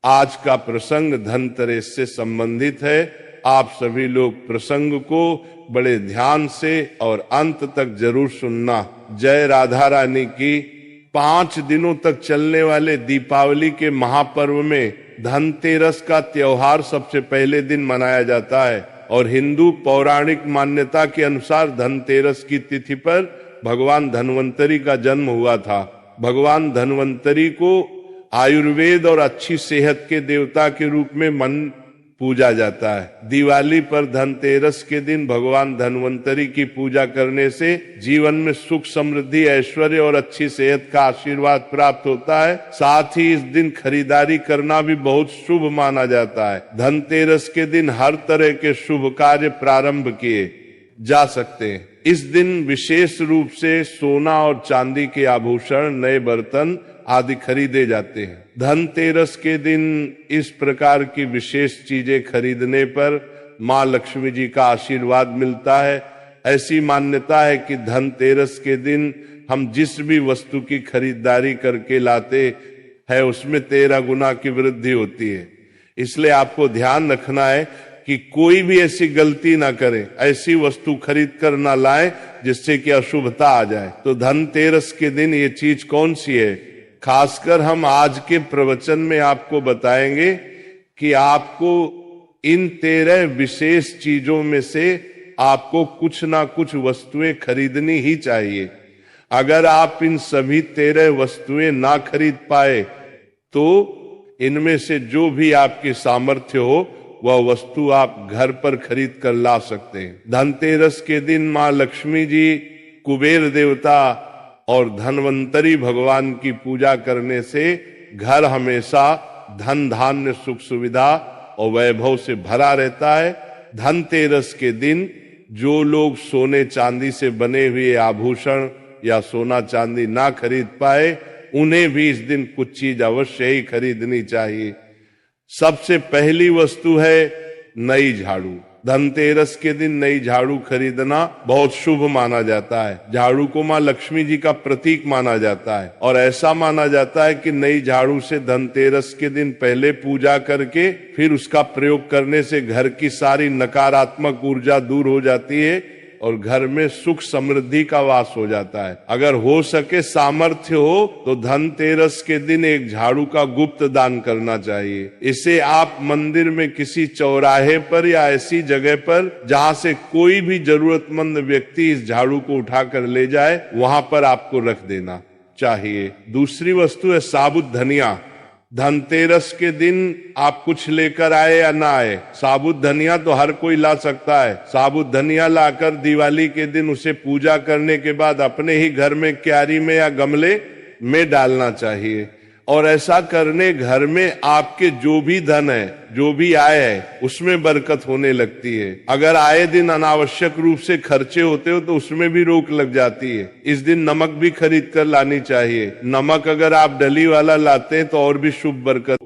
आज का प्रसंग धनतेरस से संबंधित है। आप सभी लोग प्रसंग को बड़े ध्यान से और अंत तक जरूर सुनना। जय राधा रानी की। 5 दिनों तक चलने वाले दीपावली के महापर्व में धनतेरस का त्योहार सबसे पहले दिन मनाया जाता है और हिंदू पौराणिक मान्यता के अनुसार धनतेरस की तिथि पर भगवान धन्वंतरी का जन्म हुआ था। भगवान धन्वंतरी को आयुर्वेद और अच्छी सेहत के देवता के रूप में पूजा जाता है। दिवाली पर धनतेरस के दिन भगवान धन्वंतरी की पूजा करने से जीवन में सुख समृद्धि ऐश्वर्य और अच्छी सेहत का आशीर्वाद प्राप्त होता है। साथ ही इस दिन खरीदारी करना भी बहुत शुभ माना जाता है। धनतेरस के दिन हर तरह के शुभ कार्य प्रारंभ किए जा सकते हैं। इस दिन विशेष रूप से सोना और चांदी के आभूषण, नए बर्तन आदि खरीदे जाते हैं। धनतेरस के दिन इस प्रकार की विशेष चीजें खरीदने पर माँ लक्ष्मी जी का आशीर्वाद मिलता है। ऐसी मान्यता है कि धनतेरस के दिन हम जिस भी वस्तु की खरीदारी करके लाते हैं उसमें 13 गुना की वृद्धि होती है। इसलिए आपको ध्यान रखना है कि कोई भी ऐसी गलती ना करे, ऐसी वस्तु खरीद कर ना लाए जिससे कि अशुभता आ जाए। तो धनतेरस के दिन ये चीज कौन सी है, खासकर हम आज के प्रवचन में आपको बताएंगे कि आपको इन 13 विशेष चीजों में से आपको कुछ ना कुछ वस्तुएं खरीदनी ही चाहिए। अगर आप इन सभी 13 वस्तुएं ना खरीद पाए तो इनमें से जो भी आपकी सामर्थ्य हो वह वस्तु आप घर पर खरीद कर ला सकते हैं। धनतेरस के दिन माँ लक्ष्मी जी, कुबेर देवता और धन्वंतरी भगवान की पूजा करने से घर हमेशा धन धान्य सुख सुविधा और वैभव से भरा रहता है। धनतेरस के दिन जो लोग सोने चांदी से बने हुए आभूषण या सोना चांदी ना खरीद पाए उन्हें भी इस दिन कुछ चीज अवश्य ही खरीदनी चाहिए। सबसे पहली वस्तु है नई झाड़ू। धनतेरस के दिन नई झाड़ू खरीदना बहुत शुभ माना जाता है। झाड़ू को माँ लक्ष्मी जी का प्रतीक माना जाता है और ऐसा माना जाता है कि नई झाड़ू से धनतेरस के दिन पहले पूजा करके फिर उसका प्रयोग करने से घर की सारी नकारात्मक ऊर्जा दूर हो जाती है और घर में सुख समृद्धि का वास हो जाता है। अगर हो सके, सामर्थ्य हो तो धनतेरस के दिन एक झाड़ू का गुप्त दान करना चाहिए। इसे आप मंदिर में किसी चौराहे पर या ऐसी जगह पर जहां से कोई भी जरूरतमंद व्यक्ति इस झाड़ू को उठाकर ले जाए वहां पर आपको रख देना चाहिए। दूसरी वस्तु है साबुत धनिया। धनतेरस के दिन आप कुछ लेकर आए या ना आए, साबुत धनिया तो हर कोई ला सकता है। साबुत धनिया लाकर दिवाली के दिन उसे पूजा करने के बाद अपने ही घर में क्यारी में या गमले में डालना चाहिए और ऐसा करने घर में आपके जो भी धन है, जो भी आय है, उसमें बरकत होने लगती है। अगर आए दिन अनावश्यक रूप से खर्चे होते हो तो उसमें भी रोक लग जाती है। इस दिन नमक भी खरीद कर लानी चाहिए। नमक अगर आप डली वाला लाते हैं तो और भी शुभ बरकत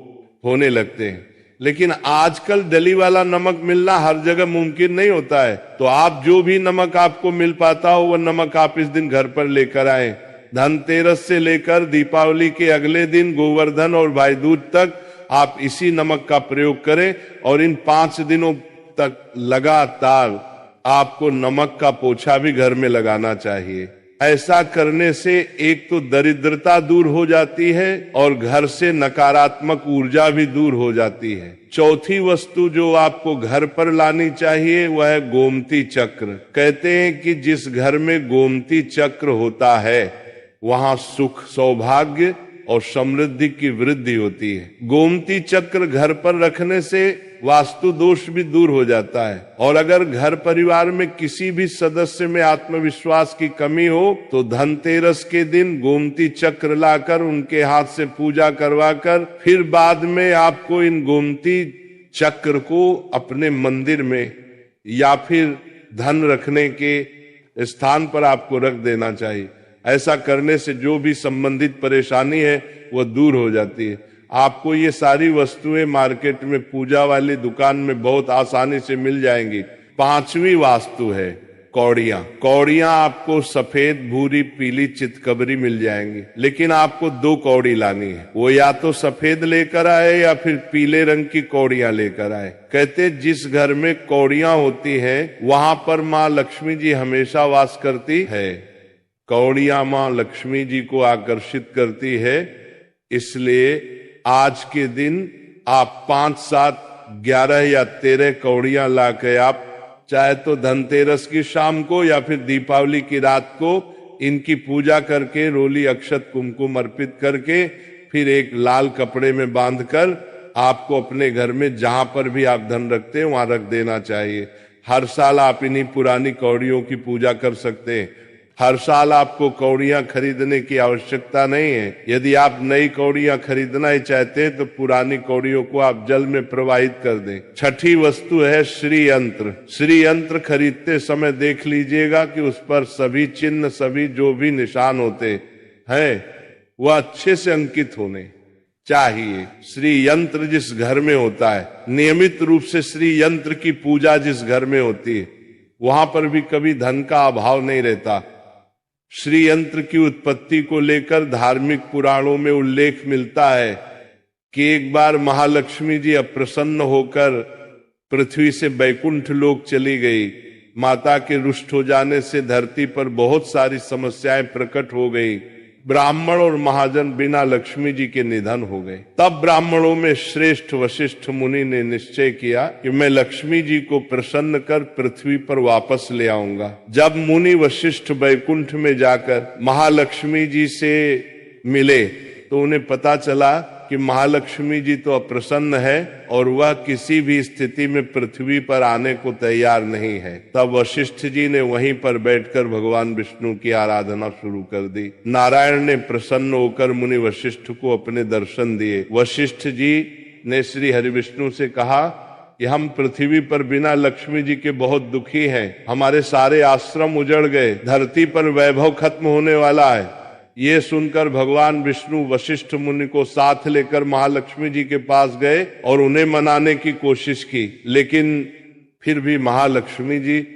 होने लगते हैं। लेकिन आजकल डली वाला नमक मिलना हर जगह मुमकिन नहीं होता है, तो आप जो भी नमक आपको मिल पाता हो वह नमक आप इस दिन घर पर लेकर आए। धनतेरस से लेकर दीपावली के अगले दिन गोवर्धन और भाई दूज तक आप इसी नमक का प्रयोग करें और इन 5 दिनों तक लगातार आपको नमक का पोछा भी घर में लगाना चाहिए। ऐसा करने से एक तो दरिद्रता दूर हो जाती है और घर से नकारात्मक ऊर्जा भी दूर हो जाती है। चौथी वस्तु जो आपको घर पर लानी चाहिए वह है गोमती चक्र। कहते हैं कि जिस घर में गोमती चक्र होता है वहां सुख, सौभाग्य और समृद्धि की वृद्धि होती है। गोमती चक्र घर पर रखने से वास्तु दोष भी दूर हो जाता है और अगर घर परिवार में किसी भी सदस्य में आत्मविश्वास की कमी हो तो धनतेरस के दिन गोमती चक्र लाकर उनके हाथ से पूजा करवाकर फिर बाद में आपको इन गोमती चक्र को अपने मंदिर में या फिर धन रखने के स्थान पर आपको रख देना चाहिए। ऐसा करने से जो भी संबंधित परेशानी है वह दूर हो जाती है। आपको ये सारी वस्तुएं मार्केट में पूजा वाली दुकान में बहुत आसानी से मिल जाएंगी। 5वीं वास्तु है कौड़ियां। कौड़ियां आपको सफेद, भूरी, पीली, चितकबरी मिल जाएंगी, लेकिन आपको 2 कौड़ी लानी है। वो या तो सफेद लेकर आए या फिर पीले रंग की कौड़ियां लेकर आए। कहते जिस घर में कौड़ियां होती हैं वहां पर माँ लक्ष्मी जी हमेशा वास करती है। कौड़ियां माँ लक्ष्मी जी को आकर्षित करती है, इसलिए आज के दिन आप 5, 7, 11 या 13 कौड़ियां लाके आप चाहे तो धनतेरस की शाम को या फिर दीपावली की रात को इनकी पूजा करके, रोली, अक्षत, कुमकुम अर्पित करके, फिर एक लाल कपड़े में बांधकर आपको अपने घर में जहां पर भी आप धन रखते हैं वहां रख देना चाहिए। हर साल आप इन्हीं पुरानी कौड़ियों की पूजा कर सकते हैं। हर साल आपको कौड़ियां खरीदने की आवश्यकता नहीं है। यदि आप नई कौड़ियां खरीदना ही चाहते हैं तो पुरानी कौड़ियों को आप जल में प्रवाहित कर दें। छठी वस्तु है श्री यंत्र। श्री यंत्र खरीदते समय देख लीजिएगा कि उस पर सभी चिन्ह, सभी जो भी निशान होते हैं वह अच्छे से अंकित होने चाहिए। श्री यंत्र जिस घर में होता है, नियमित रूप से श्री यंत्र की पूजा जिस घर में होती है, वहां पर भी कभी धन का अभाव नहीं रहता। श्री यंत्र की उत्पत्ति को लेकर धार्मिक पुराणों में उल्लेख मिलता है कि एक बार महालक्ष्मी जी अप्रसन्न होकर पृथ्वी से बैकुंठ लोक चली गई। माता के रुष्ट हो जाने से धरती पर बहुत सारी समस्याएं प्रकट हो गई। ब्राह्मण और महाजन बिना लक्ष्मी जी के निधन हो गए। तब ब्राह्मणों में श्रेष्ठ वशिष्ठ मुनि ने निश्चय किया कि मैं लक्ष्मी जी को प्रसन्न कर पृथ्वी पर वापस ले आऊंगा। जब मुनि वशिष्ठ बैकुंठ में जाकर महालक्ष्मी जी से मिले तो उन्हें पता चला कि महालक्ष्मी जी तो अप्रसन्न है और वह किसी भी स्थिति में पृथ्वी पर आने को तैयार नहीं है। तब वशिष्ठ जी ने वहीं पर बैठकर भगवान विष्णु की आराधना शुरू कर दी। नारायण ने प्रसन्न होकर मुनि वशिष्ठ को अपने दर्शन दिए। वशिष्ठ जी ने श्री हरिविष्णु से कहा कि हम पृथ्वी पर बिना लक्ष्मी जी के बहुत दुखी हैं। हमारे सारे आश्रम उजड़ गए, धरती पर वैभव खत्म होने वाला है। ये सुनकर भगवान विष्णु वशिष्ठ मुनि को साथ लेकर महालक्ष्मी जी के पास गए और उन्हें मनाने की कोशिश की, लेकिन फिर भी महालक्ष्मी जी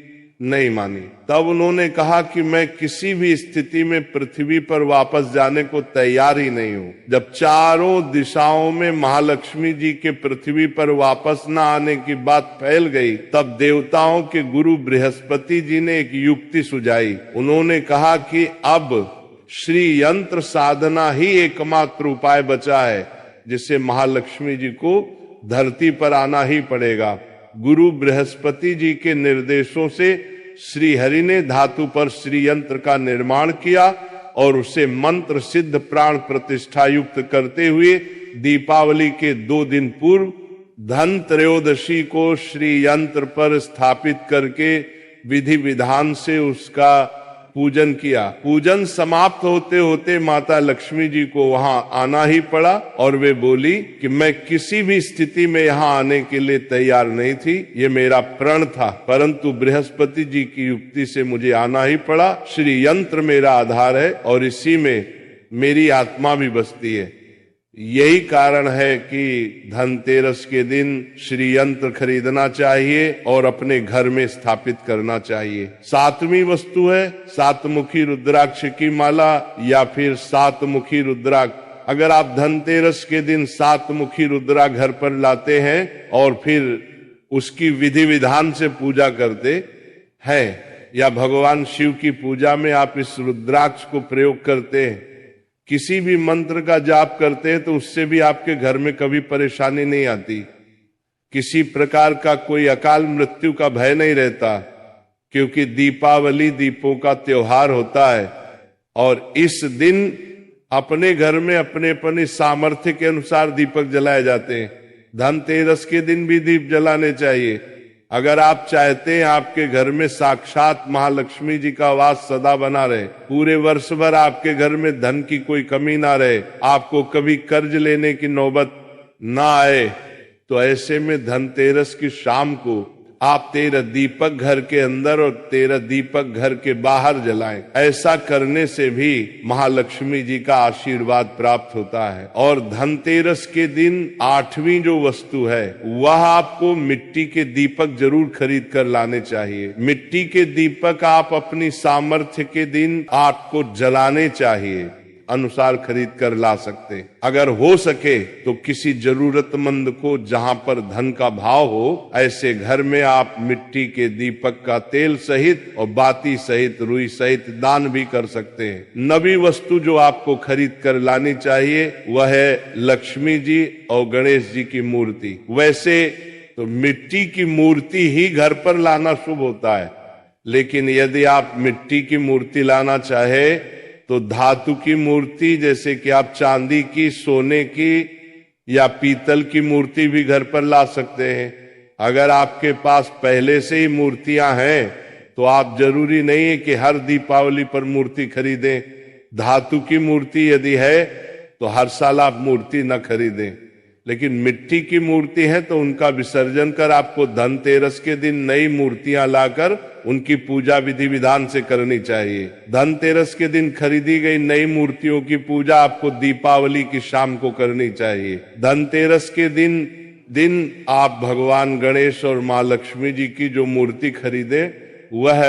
नहीं मानी। तब उन्होंने कहा कि मैं किसी भी स्थिति में पृथ्वी पर वापस जाने को तैयार ही नहीं हूं। जब चारों दिशाओं में महालक्ष्मी जी के पृथ्वी पर वापस न आने की बात फैल गई, तब देवताओं के गुरु बृहस्पति जी ने एक युक्ति सुझाई। उन्होंने कहा कि अब श्री यंत्र साधना ही एकमात्र उपाय बचा है, जिससे महालक्ष्मी जी को धरती पर आना ही पड़ेगा। गुरु बृहस्पति जी के निर्देशों से श्री हरि ने धातु पर श्री यंत्र का निर्माण किया और उसे मंत्र सिद्ध प्राण प्रतिष्ठा युक्त करते हुए दीपावली के 2 दिन पूर्व धन त्रयोदशी को श्री यंत्र पर स्थापित करके विधि विधान से उसका पूजन किया। पूजन समाप्त होते होते माता लक्ष्मी जी को वहां आना ही पड़ा और वे बोली कि मैं किसी भी स्थिति में यहाँ आने के लिए तैयार नहीं थी, ये मेरा प्रण था, परंतु बृहस्पति जी की युक्ति से मुझे आना ही पड़ा। श्री यंत्र मेरा आधार है और इसी में मेरी आत्मा भी बसती है। यही कारण है कि धनतेरस के दिन श्री यंत्र खरीदना चाहिए और अपने घर में स्थापित करना चाहिए। 7वीं वस्तु है 7मुखी रुद्राक्ष की माला या फिर 7मुखी रुद्राक्ष। अगर आप धनतेरस के दिन 7मुखी रुद्राक्ष घर पर लाते हैं और फिर उसकी विधि विधान से पूजा करते हैं या भगवान शिव की पूजा में आप इस रुद्राक्ष को प्रयोग करते हैं, किसी भी मंत्र का जाप करते हैं तो उससे भी आपके घर में कभी परेशानी नहीं आती। किसी प्रकार का कोई अकाल मृत्यु का भय नहीं रहता, क्योंकि दीपावली दीपों का त्योहार होता है और इस दिन अपने घर में अपने सामर्थ्य के अनुसार दीपक जलाए जाते हैं। धनतेरस के दिन भी दीप जलाने चाहिए। अगर आप चाहते हैं आपके घर में साक्षात महालक्ष्मी जी का वास सदा बना रहे, पूरे वर्ष भर आपके घर में धन की कोई कमी ना रहे, आपको कभी कर्ज लेने की नौबत ना आए, तो ऐसे में धनतेरस की शाम को आप 13 दीपक घर के अंदर और 13 दीपक घर के बाहर जलाएं। ऐसा करने से भी महालक्ष्मी जी का आशीर्वाद प्राप्त होता है। और धनतेरस के दिन 8वीं जो वस्तु है वह आपको मिट्टी के दीपक जरूर खरीद कर लाने चाहिए। मिट्टी के दीपक आप अपनी सामर्थ्य के दिन आपको जलाने चाहिए अनुसार खरीद कर ला सकते। अगर हो सके तो किसी जरूरतमंद को जहां पर धन का भाव हो ऐसे घर में आप मिट्टी के दीपक का तेल सहित और बाती सहित रुई सहित दान भी कर सकते हैं। नवी वस्तु जो आपको खरीद कर लानी चाहिए वह है लक्ष्मी जी और गणेश जी की मूर्ति। वैसे तो मिट्टी की मूर्ति ही घर पर लाना शुभ होता है, लेकिन यदि आप मिट्टी की मूर्ति लाना चाहे तो धातु की मूर्ति जैसे कि आप चांदी की, सोने की या पीतल की मूर्ति भी घर पर ला सकते हैं। अगर आपके पास पहले से ही मूर्तियां हैं तो आप जरूरी नहीं है कि हर दीपावली पर मूर्ति खरीदें। धातु की मूर्ति यदि है तो हर साल आप मूर्ति न खरीदें, लेकिन मिट्टी की मूर्ति है तो उनका विसर्जन कर आपको धनतेरस के दिन नई मूर्तियां लाकर उनकी पूजा विधि विधान से करनी चाहिए। धनतेरस के दिन खरीदी गई नई मूर्तियों की पूजा आपको दीपावली की शाम को करनी चाहिए। धनतेरस के दिन आप भगवान गणेश और माँ लक्ष्मी जी की जो मूर्ति खरीदे वह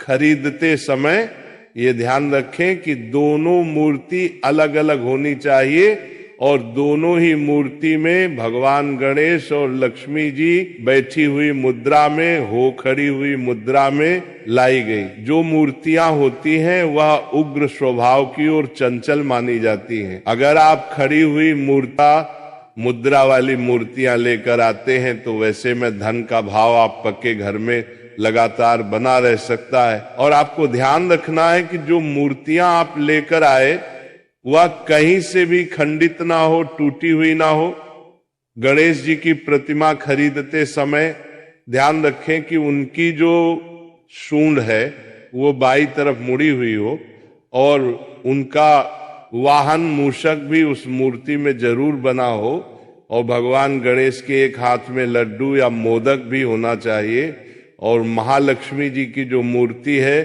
खरीदते समय ये ध्यान रखें कि दोनों मूर्ति अलग अलग होनी चाहिए और दोनों ही मूर्ति में भगवान गणेश और लक्ष्मी जी बैठी हुई मुद्रा में हो खड़ी हुई मुद्रा में लाई गई। जो मूर्तियां होती हैं वह उग्र स्वभाव की और चंचल मानी जाती हैं। अगर आप खड़ी हुई मुद्रा वाली मूर्तियां लेकर आते हैं तो वैसे में धन का भाव आप पक्के घर में लगातार बना रह सकता है। और आपको ध्यान रखना है कि जो मूर्तियां आप लेकर आए वह कहीं से भी खंडित ना हो, टूटी हुई ना हो। गणेश जी की प्रतिमा खरीदते समय ध्यान रखें कि उनकी जो सूंड है वो बाईं तरफ मुड़ी हुई हो और उनका वाहन मूषक भी उस मूर्ति में जरूर बना हो और भगवान गणेश के एक हाथ में लड्डू या मोदक भी होना चाहिए। और महालक्ष्मी जी की जो मूर्ति है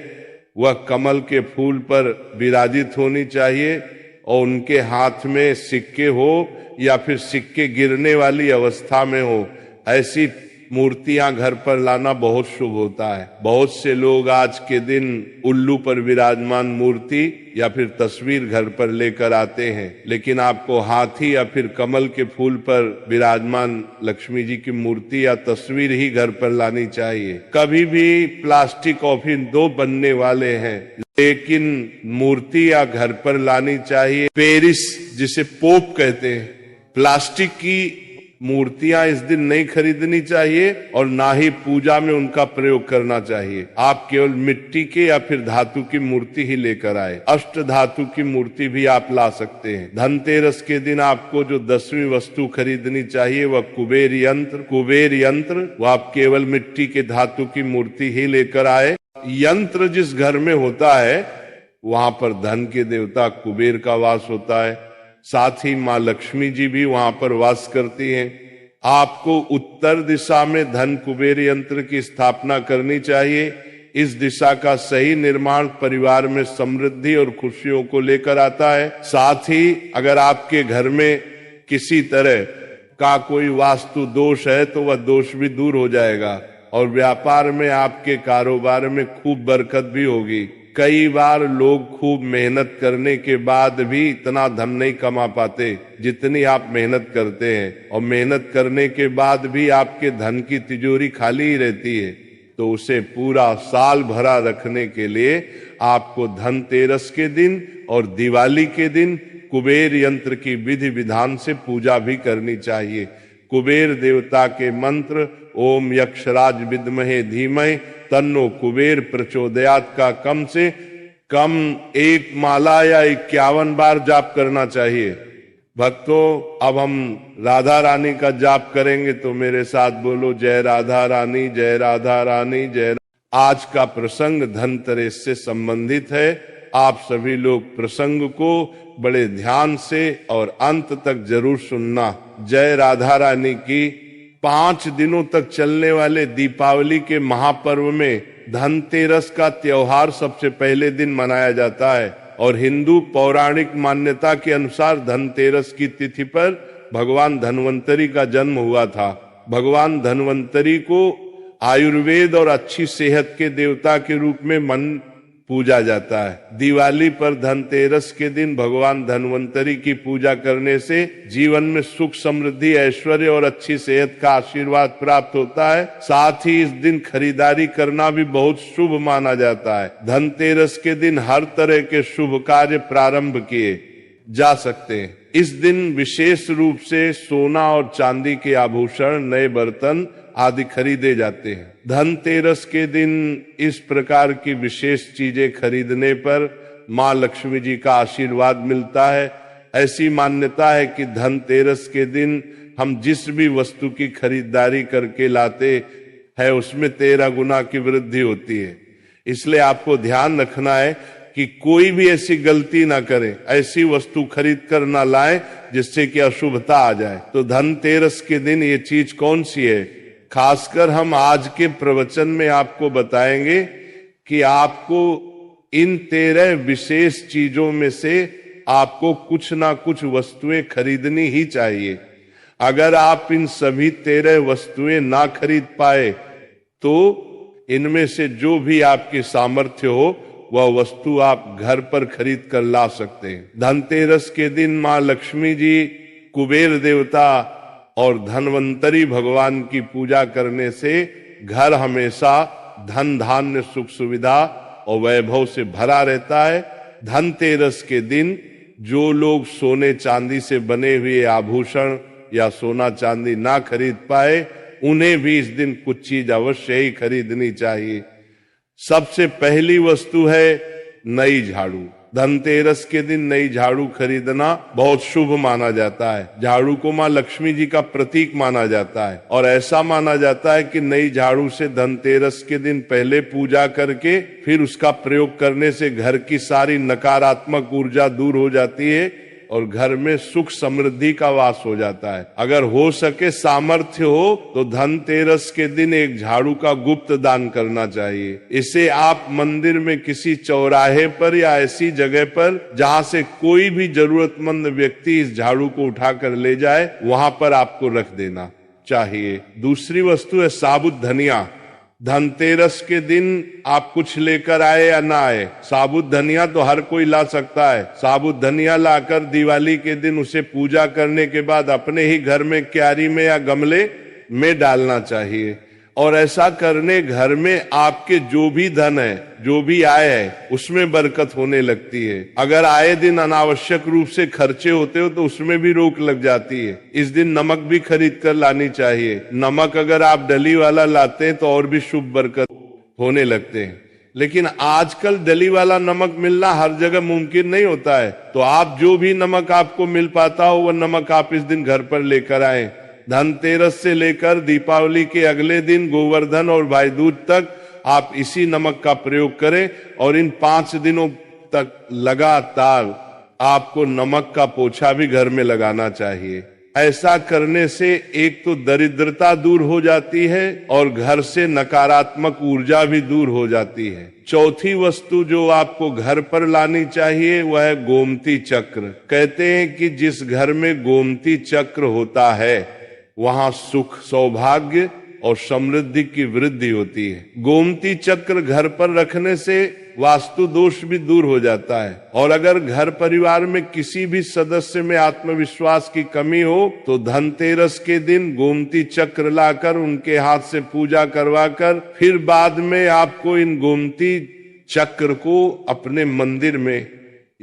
वह कमल के फूल पर विराजित होनी चाहिए और उनके हाथ में सिक्के हो या फिर सिक्के गिरने वाली अवस्था में हो। ऐसी मूर्तियां घर पर लाना बहुत शुभ होता है। बहुत से लोग आज के दिन उल्लू पर विराजमान मूर्ति या फिर तस्वीर घर पर लेकर आते हैं, लेकिन आपको हाथी या फिर कमल के फूल पर विराजमान लक्ष्मी जी की मूर्ति या तस्वीर ही घर पर लानी चाहिए। कभी भी प्लास्टिक कॉफिन दो बनने वाले हैं, लेकिन मूर्ति या घर पर लानी चाहिए। पेरिस जिसे पोप कहते हैं, प्लास्टिक की मूर्तियां इस दिन नहीं खरीदनी चाहिए और ना ही पूजा में उनका प्रयोग करना चाहिए। आप केवल मिट्टी के या फिर धातु की मूर्ति ही लेकर आए। अष्ट धातु की मूर्ति भी आप ला सकते हैं। धनतेरस के दिन आपको जो 10वीं वस्तु खरीदनी चाहिए वह कुबेर यंत्र वो आप केवल मिट्टी के धातु की मूर्ति ही लेकर आए। यंत्र जिस घर में होता है वहां पर धन के देवता कुबेर का वास होता है, साथ ही माँ लक्ष्मी जी भी वहां पर वास करती हैं। आपको उत्तर दिशा में धन कुबेर यंत्र की स्थापना करनी चाहिए। इस दिशा का सही निर्माण परिवार में समृद्धि और खुशियों को लेकर आता है। साथ ही अगर आपके घर में किसी तरह का कोई वास्तु दोष है तो वह दोष भी दूर हो जाएगा और व्यापार में आपके कारोबार में खूब बरकत भी होगी। कई बार लोग खूब मेहनत करने के बाद भी इतना धन नहीं कमा पाते जितनी आप मेहनत करते हैं, और मेहनत करने के बाद भी आपके धन की तिजोरी खाली ही रहती है। तो उसे पूरा साल भरा रखने के लिए आपको धनतेरस के दिन और दिवाली के दिन कुबेर यंत्र की विधि विधान से पूजा भी करनी चाहिए। कुबेर देवता के मंत्र ओम यक्षराज विद्महे धीमहि तन्नो कुबेर प्रचोदयात का कम से कम 1 माला या 51 बार जाप करना चाहिए। भक्तों, अब हम राधा रानी का जाप करेंगे तो मेरे साथ बोलो जय राधा रानी, जय राधा रानी, जय। आज का प्रसंग धनतेरस से संबंधित है। आप सभी लोग प्रसंग को बड़े ध्यान से और अंत तक जरूर सुनना। जय राधा रानी की 5 दिनों तक चलने वाले दीपावली के महापर्व में धनतेरस का त्योहार सबसे पहले दिन मनाया जाता है और हिंदू पौराणिक मान्यता के अनुसार धनतेरस की तिथि पर भगवान धन्वंतरी का जन्म हुआ था। भगवान धन्वंतरी को आयुर्वेद और अच्छी सेहत के देवता के रूप में पूजा जाता है। दिवाली पर धनतेरस के दिन भगवान धन्वंतरी की पूजा करने से जीवन में सुख समृद्धि ऐश्वर्य और अच्छी सेहत का आशीर्वाद प्राप्त होता है। साथ ही इस दिन खरीदारी करना भी बहुत शुभ माना जाता है। धनतेरस के दिन हर तरह के शुभ कार्य प्रारंभ किए जा सकते हैं। इस दिन विशेष रूप से सोना और चांदी के आभूषण, नए बर्तन आदि खरीदे जाते हैं। धनतेरस के दिन इस प्रकार की विशेष चीजें खरीदने पर मां लक्ष्मी जी का आशीर्वाद मिलता है। ऐसी मान्यता है कि धनतेरस के दिन हम जिस भी वस्तु की खरीदारी करके लाते हैं उसमें 13 गुना की वृद्धि होती है। इसलिए आपको ध्यान रखना है कि कोई भी ऐसी गलती ना करे, ऐसी वस्तु खरीद कर ना लाए जिससे कि अशुभता आ जाए। तो धनतेरस के दिन ये चीज कौन सी है, खासकर हम आज के प्रवचन में आपको बताएंगे कि आपको इन 13 विशेष चीजों में से आपको कुछ ना कुछ वस्तुएं खरीदनी ही चाहिए। अगर आप इन सभी 13 वस्तुएं ना खरीद पाए तो इनमें से जो भी आपके सामर्थ्य हो वह वस्तु आप घर पर खरीद कर ला सकते हैं। धनतेरस के दिन मां लक्ष्मी जी, कुबेर देवता और धन्वंतरी भगवान की पूजा करने से घर हमेशा धन धान्य सुख सुविधा और वैभव से भरा रहता है। धनतेरस के दिन जो लोग सोने चांदी से बने हुए आभूषण या सोना चांदी ना खरीद पाए उन्हें भी इस दिन कुछ चीज अवश्य ही खरीदनी चाहिए। सबसे पहली वस्तु है नई झाड़ू। धनतेरस के दिन नई झाड़ू खरीदना बहुत शुभ माना जाता है। झाड़ू को मां लक्ष्मी जी का प्रतीक माना जाता है और ऐसा माना जाता है कि नई झाड़ू से धनतेरस के दिन पहले पूजा करके फिर उसका प्रयोग करने से घर की सारी नकारात्मक ऊर्जा दूर हो जाती है और घर में सुख समृद्धि का वास हो जाता है। अगर हो सके, सामर्थ्य हो तो धनतेरस के दिन एक झाड़ू का गुप्त दान करना चाहिए। इसे आप मंदिर में किसी चौराहे पर या ऐसी जगह पर जहां से कोई भी जरूरतमंद व्यक्ति इस झाड़ू को उठाकर ले जाए वहां पर आपको रख देना चाहिए। दूसरी वस्तु है साबुत धनिया। धनतेरस के दिन आप कुछ लेकर आए या ना आए, साबुत धनिया तो हर कोई ला सकता है। साबुत धनिया लाकर दिवाली के दिन उसे पूजा करने के बाद अपने ही घर में क्यारी में या गमले में डालना चाहिए और ऐसा करने घर में आपके जो भी धन है, जो भी आय है, उसमें बरकत होने लगती है। अगर आए दिन अनावश्यक रूप से खर्चे होते हो तो उसमें भी रोक लग जाती है। इस दिन नमक भी खरीद कर लानी चाहिए। नमक अगर आप डली वाला लाते हैं तो और भी शुभ बरकत होने लगते हैं। लेकिन आजकल डली वाला नमक मिलना हर जगह मुमकिन नहीं होता है, तो आप जो भी नमक आपको मिल पाता हो वह नमक आप इस दिन घर पर लेकर आए। धनतेरस से लेकर दीपावली के अगले दिन गोवर्धन और भाई दूज तक आप इसी नमक का प्रयोग करें और इन 5 दिनों तक लगातार आपको नमक का पोछा भी घर में लगाना चाहिए। ऐसा करने से एक तो दरिद्रता दूर हो जाती है और घर से नकारात्मक ऊर्जा भी दूर हो जाती है। चौथी वस्तु जो आपको घर पर लानी चाहिए वह है गोमती चक्र। कहते हैं कि जिस घर में गोमती चक्र होता है वहां सुख, सौभाग्य और समृद्धि की वृद्धि होती है। गोमती चक्र घर पर रखने से वास्तु दोष भी दूर हो जाता है और अगर घर परिवार में किसी भी सदस्य में आत्मविश्वास की कमी हो तो धनतेरस के दिन गोमती चक्र लाकर उनके हाथ से पूजा करवाकर फिर बाद में आपको इन गोमती चक्र को अपने मंदिर में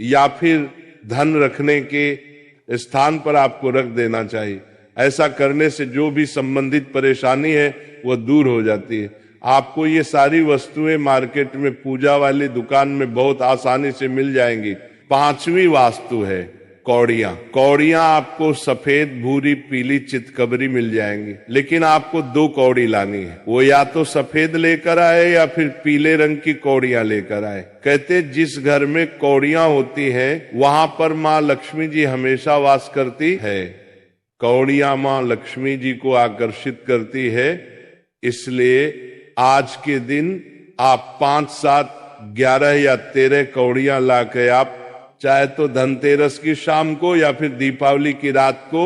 या फिर धन रखने के स्थान पर आपको रख देना चाहिए। ऐसा करने से जो भी संबंधित परेशानी है वह दूर हो जाती है। आपको ये सारी वस्तुएं मार्केट में पूजा वाली दुकान में बहुत आसानी से मिल जाएंगी। 5वीं वास्तु है कौड़ियां। कौड़ियां आपको सफेद, भूरी, पीली, चितकबरी मिल जाएंगी, लेकिन आपको 2 कौड़ी लानी है। वो या तो सफेद लेकर आए या फिर पीले रंग की कौड़ियां लेकर आए। कहते जिस घर में कौड़ियां होती हैं वहां पर माँ लक्ष्मी जी हमेशा वास करती है। कौड़ियां मां लक्ष्मी जी को आकर्षित करती है, इसलिए आज के दिन आप 5, 7, 11 या 13 कौड़ियां लाके आप चाहे तो धनतेरस की शाम को या फिर दीपावली की रात को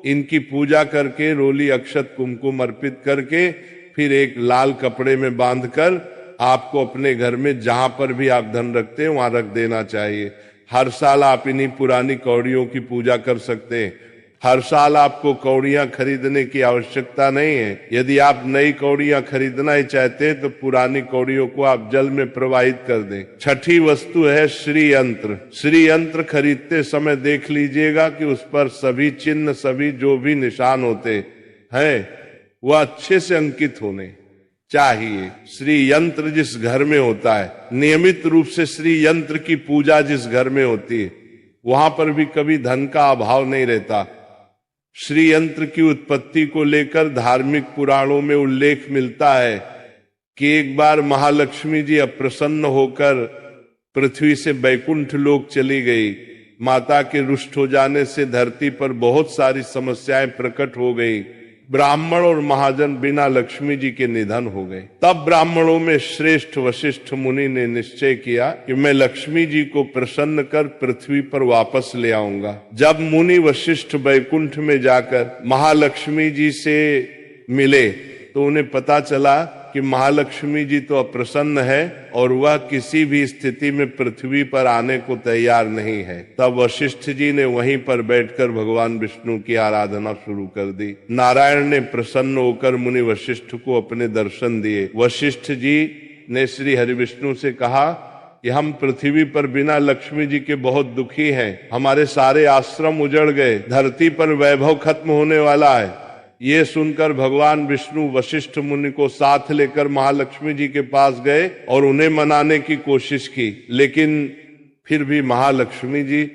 इनकी पूजा करके रोली अक्षत कुमकुम अर्पित करके फिर एक लाल कपड़े में बांधकर आपको अपने घर में जहां पर भी आप धन रखते हैं वहां रख देना चाहिए। हर साल आप इन्हीं पुरानी कौड़ियों की पूजा कर सकते हैं। हर साल आपको कौड़ियां खरीदने की आवश्यकता नहीं है। यदि आप नई कौड़ियां खरीदना ही चाहते हैं तो पुरानी कौड़ियों को आप जल में प्रवाहित कर दें। छठी वस्तु है श्री यंत्र। श्री यंत्र खरीदते समय देख लीजिएगा कि उस पर सभी चिन्ह, सभी जो भी निशान होते हैं वह अच्छे से अंकित होने चाहिए। श्री यंत्र जिस घर में होता है, नियमित रूप से श्री यंत्र की पूजा जिस घर में होती है, वहां पर भी कभी धन का अभाव नहीं रहता। श्री यंत्र की उत्पत्ति को लेकर धार्मिक पुराणों में उल्लेख मिलता है कि एक बार महालक्ष्मी जी अप्रसन्न होकर पृथ्वी से बैकुंठ लोक चली गई। माता के रुष्ट हो जाने से धरती पर बहुत सारी समस्याएं प्रकट हो गई। ब्राह्मण और महाजन बिना लक्ष्मी जी के निधन हो गए। तब ब्राह्मणों में श्रेष्ठ वशिष्ठ मुनि ने निश्चय किया कि मैं लक्ष्मी जी को प्रसन्न कर पृथ्वी पर वापस ले आऊंगा। जब मुनि वशिष्ठ बैकुंठ में जाकर महालक्ष्मी जी से मिले तो उन्हें पता चला कि महालक्ष्मी जी तो अप्रसन्न है और वह किसी भी स्थिति में पृथ्वी पर आने को तैयार नहीं है। तब वशिष्ठ जी ने वहीं पर बैठकर भगवान विष्णु की आराधना शुरू कर दी। नारायण ने प्रसन्न होकर मुनि वशिष्ठ को अपने दर्शन दिए। वशिष्ठ जी ने श्री हरि विष्णु से कहा कि हम पृथ्वी पर बिना लक्ष्मी जी के बहुत दुखी हैं। हमारे सारे आश्रम उजड़ गए, धरती पर वैभव खत्म होने वाला है। ये सुनकर भगवान विष्णु वशिष्ठ मुनि को साथ लेकर महालक्ष्मी जी के पास गए और उन्हें मनाने की कोशिश की, लेकिन फिर भी महालक्ष्मी जी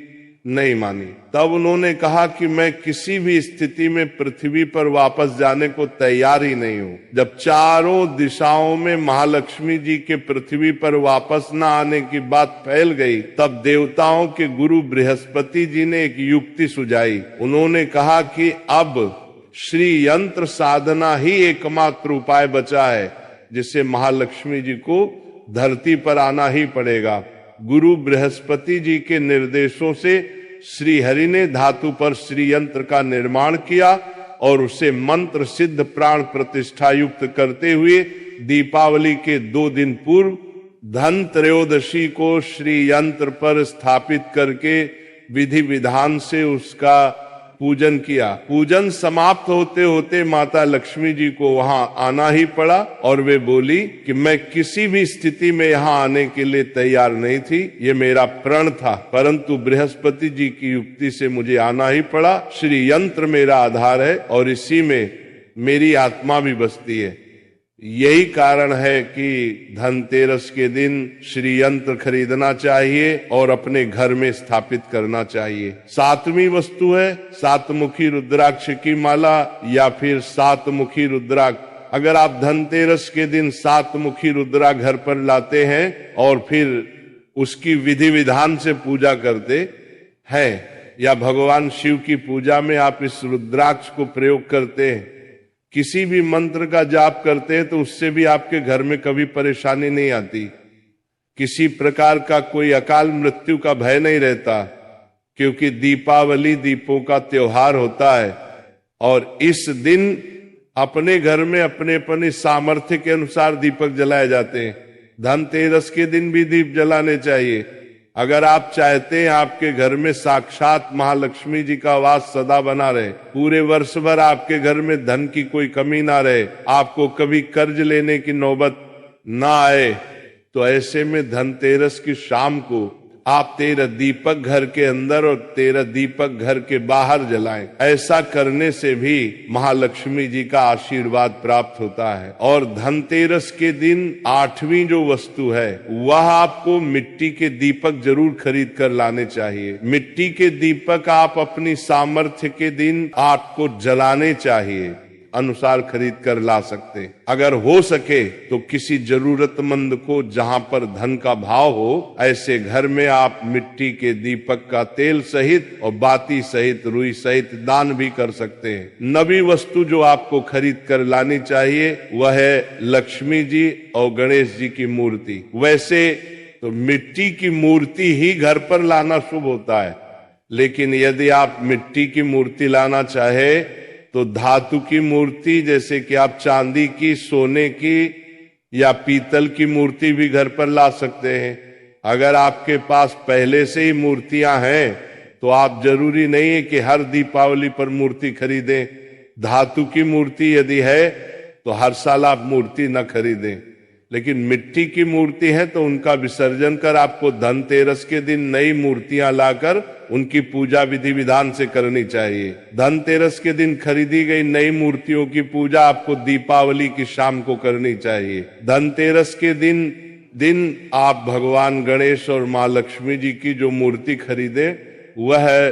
नहीं मानी। तब उन्होंने कहा कि मैं किसी भी स्थिति में पृथ्वी पर वापस जाने को तैयार ही नहीं हूं। जब चारों दिशाओं में महालक्ष्मी जी के पृथ्वी पर वापस न आने की बात फैल गई, तब देवताओं के गुरु बृहस्पति जी ने एक युक्ति सुझाई। उन्होंने कहा कि अब श्री यंत्र साधना ही एकमात्र उपाय बचा है जिससे महालक्ष्मी जी को धरती पर आना ही पड़ेगा। गुरु बृहस्पति जी के निर्देशों से श्री हरि ने धातु पर श्री यंत्र का निर्माण किया और उसे मंत्र सिद्ध प्राण प्रतिष्ठा युक्त करते हुए दीपावली के 2 दिन पूर्व धन त्रयोदशी को श्री यंत्र पर स्थापित करके विधि विधान से उसका पूजन किया। पूजन समाप्त होते होते माता लक्ष्मी जी को वहां आना ही पड़ा और वे बोली कि मैं किसी भी स्थिति में यहाँ आने के लिए तैयार नहीं थी, ये मेरा प्रण था, परंतु बृहस्पति जी की युक्ति से मुझे आना ही पड़ा। श्री यंत्र मेरा आधार है और इसी में मेरी आत्मा भी बसती है। यही कारण है कि धनतेरस के दिन श्री यंत्र खरीदना चाहिए और अपने घर में स्थापित करना चाहिए। 7वीं वस्तु है 7 मुखी रुद्राक्ष की माला या फिर 7 मुखी रुद्राक्ष। अगर आप धनतेरस के दिन 7 मुखी रुद्रा घर पर लाते हैं और फिर उसकी विधि विधान से पूजा करते हैं या भगवान शिव की पूजा में आप इस रुद्राक्ष को प्रयोग करते हैं, किसी भी मंत्र का जाप करते हैं तो उससे भी आपके घर में कभी परेशानी नहीं आती। किसी प्रकार का कोई अकाल मृत्यु का भय नहीं रहता, क्योंकि दीपावली दीपों का त्योहार होता है और इस दिन अपने घर में अपने सामर्थ्य के अनुसार दीपक जलाए जाते हैं। धनतेरस के दिन भी दीप जलाने चाहिए। अगर आप चाहते हैं आपके घर में साक्षात महालक्ष्मी जी का वास सदा बना रहे, पूरे वर्ष भर आपके घर में धन की कोई कमी ना रहे, आपको कभी कर्ज लेने की नौबत ना आए, तो ऐसे में धनतेरस की शाम को आप 13 दीपक घर के अंदर और 13 दीपक घर के बाहर जलाएं। ऐसा करने से भी महालक्ष्मी जी का आशीर्वाद प्राप्त होता है। और धनतेरस के दिन 8वीं जो वस्तु है वह आपको मिट्टी के दीपक जरूर खरीद कर लाने चाहिए। मिट्टी के दीपक आप अपनी सामर्थ्य के दिन आपको जलाने चाहिए। अनुसार खरीद कर ला सकते हैं। अगर हो सके तो किसी जरूरतमंद को जहां पर धन का भाव हो, ऐसे घर में आप मिट्टी के दीपक का तेल सहित और बाती सहित, रुई सहित दान भी कर सकते हैं। नवी वस्तु जो आपको खरीद कर लानी चाहिए वह है लक्ष्मी जी और गणेश जी की मूर्ति। वैसे तो मिट्टी की मूर्ति ही घर पर लाना शुभ होता है, लेकिन यदि आप मिट्टी की मूर्ति लाना चाहे तो धातु की मूर्ति, जैसे कि आप चांदी की, सोने की या पीतल की मूर्ति भी घर पर ला सकते हैं। अगर आपके पास पहले से ही मूर्तियां हैं तो आप जरूरी नहीं है कि हर दीपावली पर मूर्ति खरीदें। धातु की मूर्ति यदि है तो हर साल आप मूर्ति न खरीदें, लेकिन मिट्टी की मूर्ति है तो उनका विसर्जन कर आपको धनतेरस के दिन नई मूर्तियां लाकर उनकी पूजा विधि विधान से करनी चाहिए। धनतेरस के दिन खरीदी गई नई मूर्तियों की पूजा आपको दीपावली की शाम को करनी चाहिए। धनतेरस के दिन आप भगवान गणेश और माँ लक्ष्मी जी की जो मूर्ति खरीदे, वह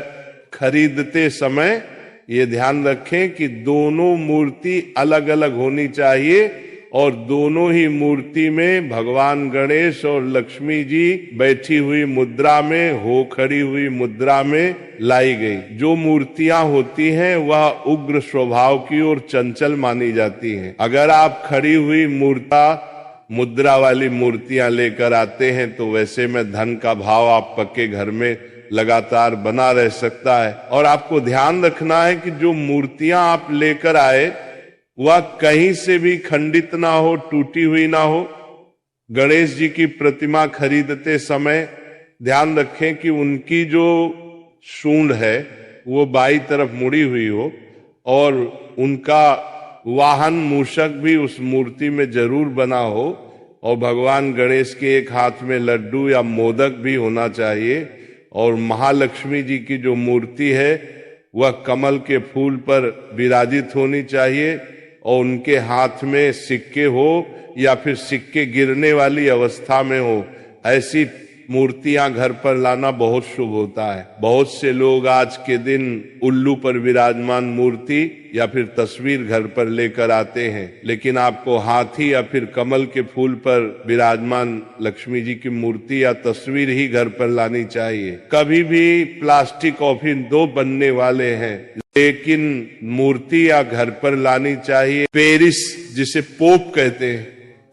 खरीदते समय ये ध्यान रखें कि दोनों मूर्ति अलग अलग होनी चाहिए और दोनों ही मूर्ति में भगवान गणेश और लक्ष्मी जी बैठी हुई मुद्रा में हो, खड़ी हुई मुद्रा में लाई गई। जो मूर्तियां होती हैं वह उग्र स्वभाव की और चंचल मानी जाती हैं। अगर आप खड़ी हुई मुद्रा वाली मूर्तियां लेकर आते हैं तो वैसे में धन का भाव आप पक्के घर में लगातार बना रह सकता है। और आपको ध्यान रखना है कि जो मूर्तियां आप लेकर आए वह कहीं से भी खंडित ना हो, टूटी हुई ना हो। गणेश जी की प्रतिमा खरीदते समय ध्यान रखें कि उनकी जो सूंड है वो बाईं तरफ मुड़ी हुई हो और उनका वाहन मूषक भी उस मूर्ति में जरूर बना हो और भगवान गणेश के एक हाथ में लड्डू या मोदक भी होना चाहिए। और महालक्ष्मी जी की जो मूर्ति है वह कमल के फूल पर विराजित होनी चाहिए और उनके हाथ में सिक्के हो या फिर सिक्के गिरने वाली अवस्था में हो, ऐसी मूर्तियां घर पर लाना बहुत शुभ होता है। बहुत से लोग आज के दिन उल्लू पर विराजमान मूर्ति या फिर तस्वीर घर पर लेकर आते हैं, लेकिन आपको हाथी या फिर कमल के फूल पर विराजमान लक्ष्मी जी की मूर्ति या तस्वीर ही घर पर लानी चाहिए। कभी भी प्लास्टिक कॉफिन दो बनने वाले हैं, लेकिन मूर्ति या घर पर लानी चाहिए पेरिस, जिसे पोप कहते हैं।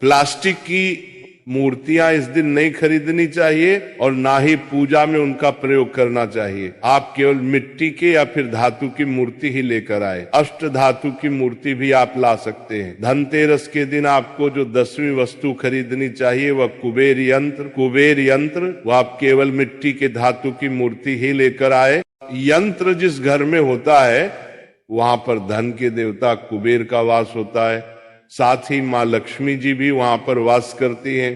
प्लास्टिक की मूर्तियां इस दिन नहीं खरीदनी चाहिए और ना ही पूजा में उनका प्रयोग करना चाहिए। आप केवल मिट्टी के या फिर धातु की मूर्ति ही लेकर आए। अष्ट धातु की मूर्ति भी आप ला सकते हैं। धनतेरस के दिन आपको जो 10वीं वस्तु खरीदनी चाहिए वह कुबेर यंत्र, वह आप केवल मिट्टी के धातु की मूर्ति ही लेकर आए। यंत्र जिस घर में होता है वहां पर धन के देवता कुबेर का वास होता है, साथ ही माँ लक्ष्मी जी भी वहां पर वास करती हैं।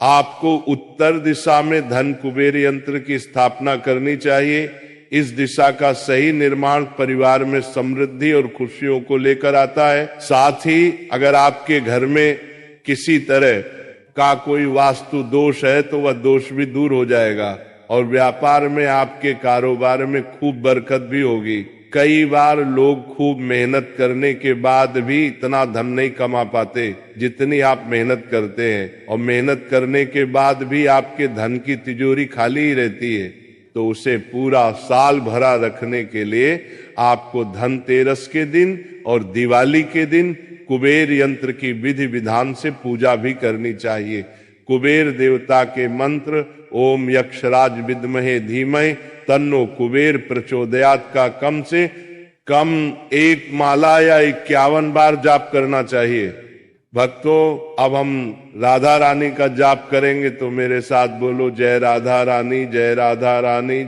आपको उत्तर दिशा में धन कुबेर यंत्र की स्थापना करनी चाहिए। इस दिशा का सही निर्माण परिवार में समृद्धि और खुशियों को लेकर आता है। साथ ही अगर आपके घर में किसी तरह का कोई वास्तु दोष है तो वह दोष भी दूर हो जाएगा और व्यापार में, आपके कारोबार में खूब बरकत भी होगी। कई बार लोग खूब मेहनत करने के बाद भी इतना धन नहीं कमा पाते जितनी आप मेहनत करते हैं, और मेहनत करने के बाद भी आपके धन की तिजोरी खाली ही रहती है। तो उसे पूरा साल भरा रखने के लिए आपको धनतेरस के दिन और दिवाली के दिन कुबेर यंत्र की विधि विधान से पूजा भी करनी चाहिए। कुबेर देवता के मंत्र ओम यक्षराज विद्महे धीमहि तन्नो कुबेर प्रचोदयात का कम से कम 1 माला या 51 बार जाप करना चाहिए। भक्तों, अब हम राधा रानी का जाप करेंगे तो मेरे साथ बोलो जय राधा रानी, जय राधा रानी।